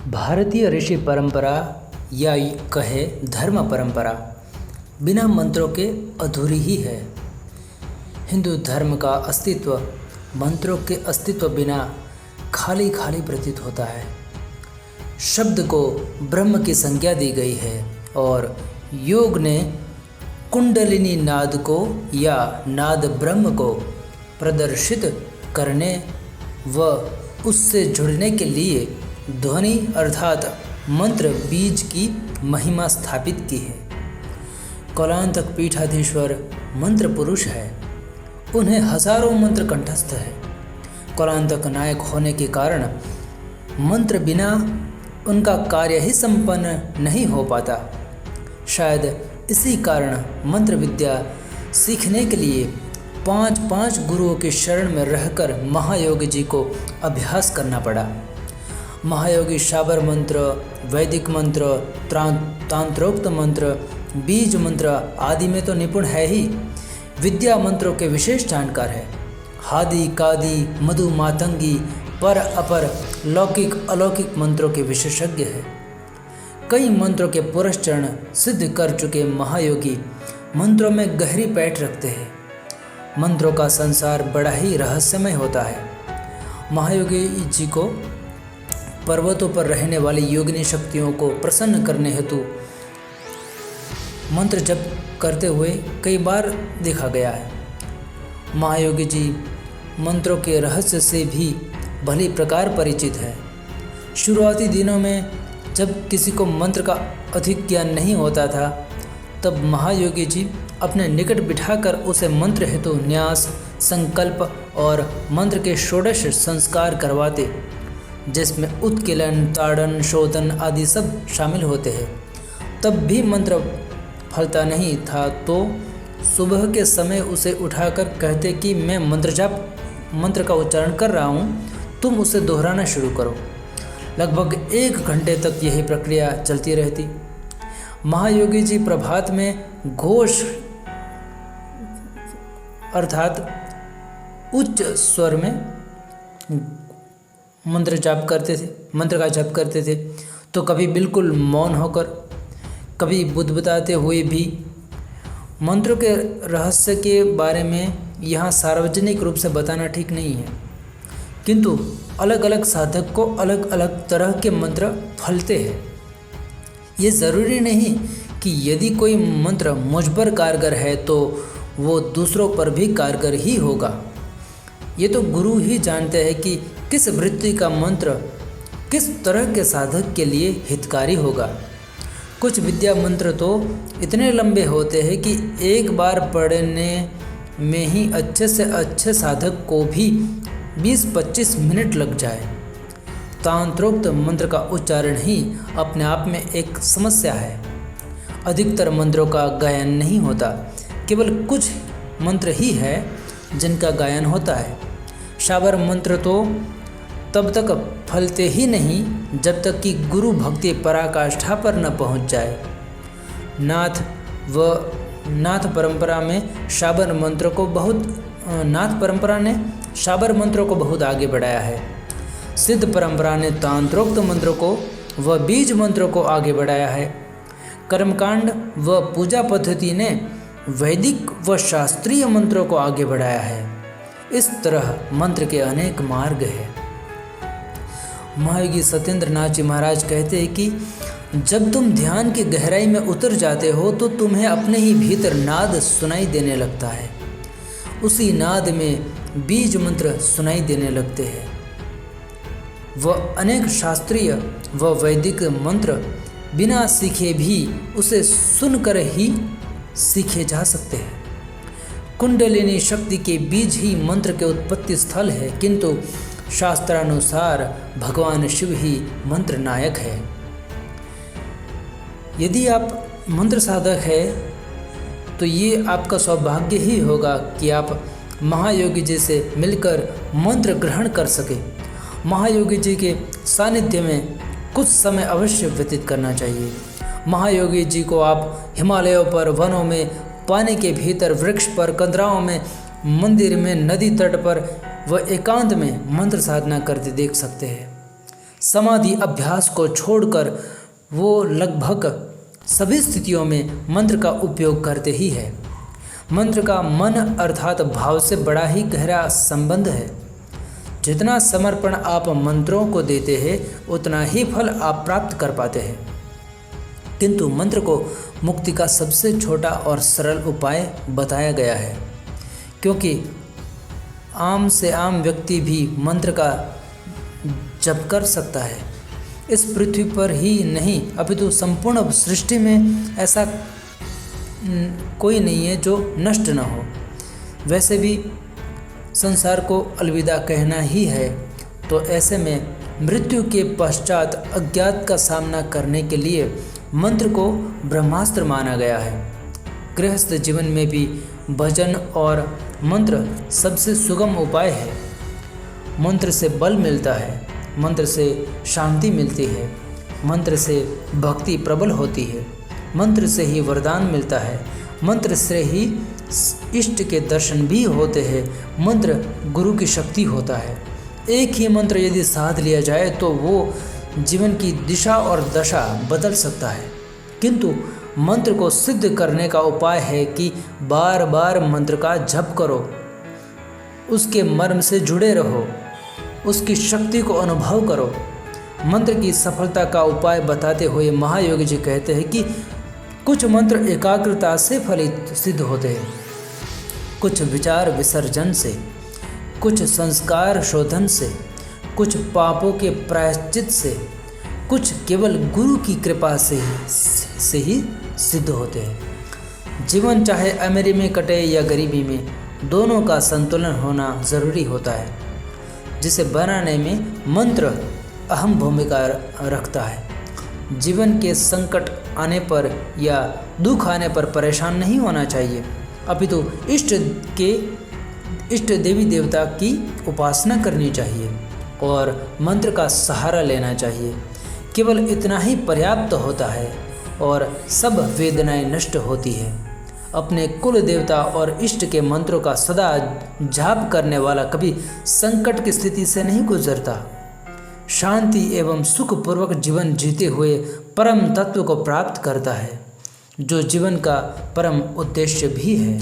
भारतीय ऋषि परंपरा या कहे धर्म परंपरा बिना मंत्रों के अधूरी ही है। हिंदू धर्म का अस्तित्व मंत्रों के अस्तित्व बिना खाली खाली प्रतीत होता है। शब्द को ब्रह्म की संज्ञा दी गई है और योग ने कुंडलिनी नाद को या नाद ब्रह्म को प्रदर्शित करने व उससे जुड़ने के लिए ध्वनि अर्थात मंत्र बीज की महिमा स्थापित की है। कौलांतक पीठाधीश्वर मंत्र पुरुष है, उन्हें हजारों मंत्र कंठस्थ है। कौलांतक नायक होने के कारण मंत्र बिना उनका कार्य ही संपन्न नहीं हो पाता। शायद इसी कारण मंत्र विद्या सीखने के लिए पांच गुरुओं के शरण में रहकर महायोगी जी को अभ्यास करना पड़ा। महायोगी शाबर मंत्र, वैदिक मंत्र, तांत्रोक्त मंत्र, बीज मंत्र आदि में तो निपुण है ही, विद्या मंत्रों के विशेष जानकार है। हादि कादि मधु मातंगी पर अपर लौकिक अलौकिक मंत्रों के विशेषज्ञ है। कई मंत्रों के पुरस्चरण सिद्ध कर चुके महायोगी मंत्रों में गहरी पैठ रखते हैं। मंत्रों का संसार बड़ा ही रहस्यमय होता है। महायोगी जी को पर्वतों पर रहने वाली योगिनी शक्तियों को प्रसन्न करने हेतु मंत्र जप करते हुए कई बार देखा गया है। महायोगी जी मंत्रों के रहस्य से भी भली प्रकार परिचित है। शुरुआती दिनों में जब किसी को मंत्र का अधिक ज्ञान नहीं होता था, तब महायोगी जी अपने निकट बिठाकर उसे मंत्र हेतु न्यास, संकल्प और मंत्र के षोडश संस्कार करवाते, जिसमें उत्कीलन, ताड़न, शोधन आदि सब शामिल होते हैं। तब भी मंत्र फलता नहीं था तो सुबह के समय उसे उठाकर कहते कि मैं मंत्र का उच्चारण कर रहा हूँ, तुम उसे दोहराना शुरू करो। लगभग 1 घंटे तक यही प्रक्रिया चलती रहती। महायोगी जी प्रभात में घोष अर्थात उच्च स्वर में मंत्र का जाप करते थे, तो कभी बिल्कुल मौन होकर, कभी बुदबुदाते हुए भी। मंत्रों के रहस्य के बारे में यहाँ सार्वजनिक रूप से बताना ठीक नहीं है, किंतु अलग अलग साधक को अलग अलग तरह के मंत्र फलते हैं। ये ज़रूरी नहीं कि यदि कोई मंत्र मुझ पर कारगर है तो वो दूसरों पर भी कारगर ही होगा। ये तो गुरु ही जानते हैं कि किस वृत्ति का मंत्र किस तरह के साधक के लिए हितकारी होगा। कुछ विद्या मंत्र तो इतने लंबे होते हैं कि एक बार पढ़ने में ही अच्छे से अच्छे साधक को भी 20-25 मिनट लग जाए। तांत्रोक्त मंत्र का उच्चारण ही अपने आप में एक समस्या है। अधिकतर मंत्रों का गायन नहीं होता, केवल कुछ मंत्र ही है जिनका गायन होता है। शाबर मंत्र तो तब तक फलते ही नहीं जब तक कि गुरु भक्ति पराकाष्ठा पर न पहुंच जाए। नाथ परंपरा ने शाबर मंत्रों को बहुत आगे बढ़ाया है। सिद्ध परंपरा ने तांत्रोक्त मंत्रों को व बीज मंत्रों को आगे बढ़ाया है। कर्मकांड व पूजा पद्धति ने वैदिक व शास्त्रीय मंत्रों को आगे बढ़ाया है। इस तरह मंत्र के अनेक मार्ग हैं। महायोगी सत्येंद्र नाथ जी महाराज कहते हैं कि जब तुम ध्यान की गहराई में उतर जाते हो तो तुम्हें अपने ही भीतर नाद सुनाई देने लगता है। उसी नाद में बीज मंत्र सुनाई देने लगते हैं। वह अनेक शास्त्रीय व वैदिक मंत्र बिना सीखे भी उसे सुनकर ही सीखे जा सकते हैं। कुंडलिनी शक्ति के बीज ही मंत्र के उत्पत्ति स्थल है, किंतु शास्त्रानुसार भगवान शिव ही मंत्र नायक है। यदि आप मंत्र साधक है तो ये आपका सौभाग्य ही होगा कि आप महायोगी जी से मिलकर मंत्र ग्रहण कर सके। महायोगी जी के सानिध्य में कुछ समय अवश्य व्यतीत करना चाहिए। महायोगी जी को आप हिमालयों पर, वनों में, पानी के भीतर, वृक्ष पर, कंदराओं में, मंदिर में, नदी तट पर व एकांत में मंत्र साधना करते देख सकते हैं। समाधि अभ्यास को छोड़कर वो लगभग सभी स्थितियों में मंत्र का उपयोग करते ही है। मंत्र का मन अर्थात भाव से बड़ा ही गहरा संबंध है। जितना समर्पण आप मंत्रों को देते हैं उतना ही फल आप प्राप्त कर पाते हैं। किंतु मंत्र को मुक्ति का सबसे छोटा और सरल उपाय बताया गया है, क्योंकि आम से आम व्यक्ति भी मंत्र का जप कर सकता है। इस पृथ्वी पर ही नहीं अपितु संपूर्ण सृष्टि में ऐसा कोई नहीं है जो नष्ट न हो। वैसे भी संसार को अलविदा कहना ही है, तो ऐसे में मृत्यु के पश्चात अज्ञात का सामना करने के लिए मंत्र को ब्रह्मास्त्र माना गया है। गृहस्थ जीवन में भी भजन और मंत्र सबसे सुगम उपाय है। मंत्र से बल मिलता है, मंत्र से शांति मिलती है, मंत्र से भक्ति प्रबल होती है, मंत्र से ही वरदान मिलता है, मंत्र से ही इष्ट के दर्शन भी होते हैं। मंत्र गुरु की शक्ति होता है। एक ही मंत्र यदि साध लिया जाए तो वो जीवन की दिशा और दशा बदल सकता है। किंतु मंत्र को सिद्ध करने का उपाय है कि बार बार मंत्र का जप करो, उसके मर्म से जुड़े रहो, उसकी शक्ति को अनुभव करो। मंत्र की सफलता का उपाय बताते हुए महायोगी जी कहते हैं कि कुछ मंत्र एकाग्रता से फलित सिद्ध होते हैं, कुछ विचार विसर्जन से, कुछ संस्कार शोधन से, कुछ पापों के प्रायश्चित से, कुछ केवल गुरु की कृपा से ही सिद्ध होते हैं। जीवन चाहे अमीरी में कटे या गरीबी में, दोनों का संतुलन होना ज़रूरी होता है, जिसे बनाने में मंत्र अहम भूमिका रखता है। जीवन के संकट आने पर या दुख आने पर परेशान नहीं होना चाहिए, अपितु इष्ट देवी देवता की उपासना करनी चाहिए और मंत्र का सहारा लेना चाहिए। केवल इतना ही पर्याप्त होता है और सब वेदनाएं नष्ट होती है। अपने कुल देवता और इष्ट के मंत्रों का सदा जाप करने वाला कभी संकट की स्थिति से नहीं गुजरता। शांति एवं सुखपूर्वक जीवन जीते हुए परम तत्व को प्राप्त करता है, जो जीवन का परम उद्देश्य भी है।